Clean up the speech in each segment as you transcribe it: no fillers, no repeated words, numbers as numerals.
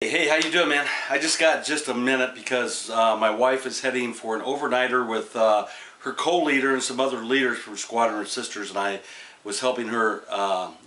Hey, how you doing, man? I just got a minute because my wife is heading for an overnighter with her co-leader and some other leaders from Squadron of Sisters, and I was helping her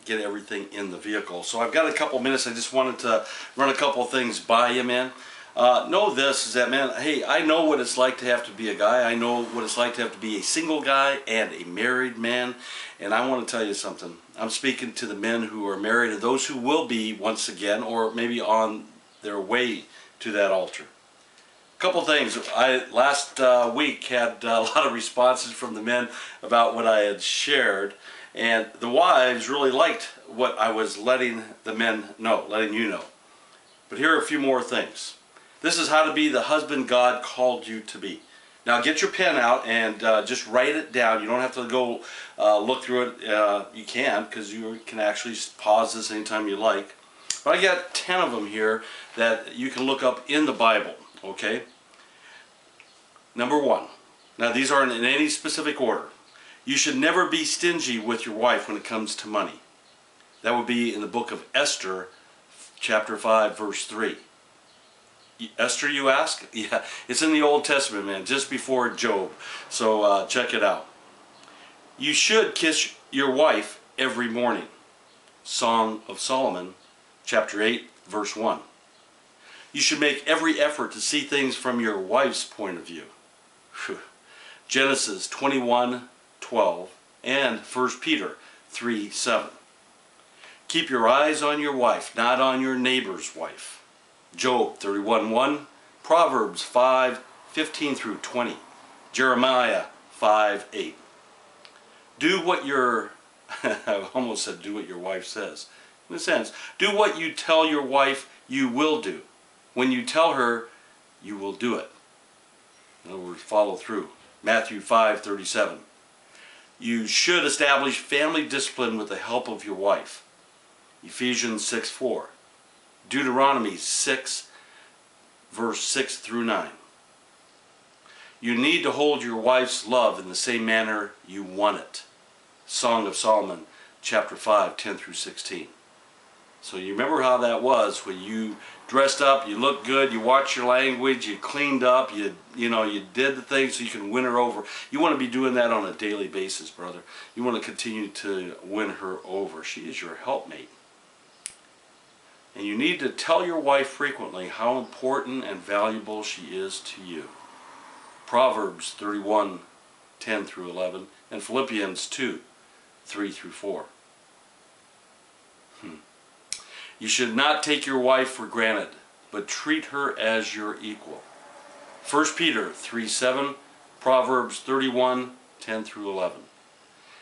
get everything in the vehicle. So I've got a couple minutes. I just wanted to run a couple of things by you, man. Know this is that, man, hey, I know what it's like to have to be a guy. I know what it's like to have to be a single guy and a married man. And I want to tell you something. I'm speaking to the men who are married and those who will be once again, or maybe on their way to that altar. A couple things. I last week had a lot of responses from the men about what I had shared, and the wives really liked what I was letting the men know, letting you know. But here are a few more things. This is how to be the husband God called you to be. Now get your pen out and just write it down. You don't have to go look through it. You can, because you can actually pause this anytime you like. But I got 10 of them here that you can look up in the Bible, okay? Number 1. Now these aren't in any specific order. You should never be stingy with your wife when it comes to money. That would be in the book of Esther, chapter 5, verse 3. Esther, you ask? Yeah, it's in the Old Testament, man, just before Job. So check it out. You should kiss your wife every morning. Song of Solomon, chapter 8, verse 1. You should make every effort to see things from your wife's point of view. Genesis 21:12 and 1 Peter 3:7. Keep your eyes on your wife, not on your neighbor's wife. Job 31:1, Proverbs 5:15 through 20, Jeremiah 5:8. Do what your, I almost said do what your wife says. In a sense, do what you tell your wife you will do. When you tell her, you will do it. In other words, follow through. Matthew 5:37. You should establish family discipline with the help of your wife. Ephesians 6:4. Deuteronomy 6, verse 6 through 9. You need to hold your wife's love in the same manner you want it. Song of Solomon, chapter 5, 10 through 16. So you remember how that was when you dressed up, you looked good, you watched your language, you cleaned up, you did the things so you can win her over. You want to be doing that on a daily basis, brother. You want to continue to win her over. She is your helpmate. And you need to tell your wife frequently how important and valuable she is to you. Proverbs 31, 10 through 11, and Philippians 2, 3 through 4. You should not take your wife for granted, but treat her as your equal. 1 Peter 3:7, Proverbs 31, 10 through 11.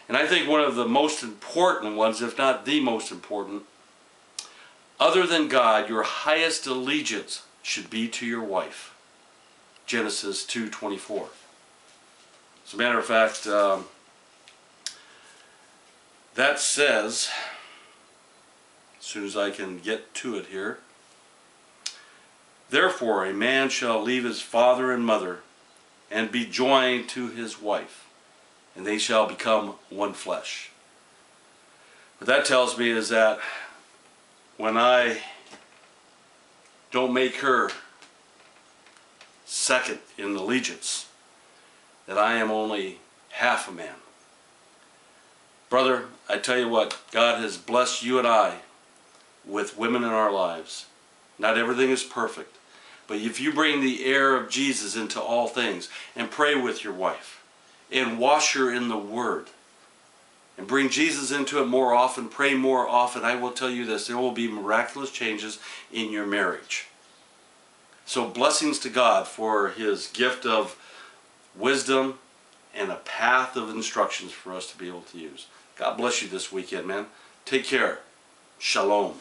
And I think one of the most important ones, if not the most important, other than God, your highest allegiance should be to your wife. Genesis 2:24. As a matter of fact, that says, as soon as I can get to it here, therefore a man shall leave his father and mother and be joined to his wife, and they shall become one flesh. What that tells me is that when I don't make her second in allegiance, that I am only half a man. Brother, I tell you what, God has blessed you and I with women in our lives. Not everything is perfect, but if you bring the air of Jesus into all things and pray with your wife and wash her in the Word and bring Jesus into it more often, pray more often, I will tell you this, there will be miraculous changes in your marriage. So blessings to God for His gift of wisdom and a path of instructions for us to be able to use. God bless you this weekend, man. Take care. Shalom.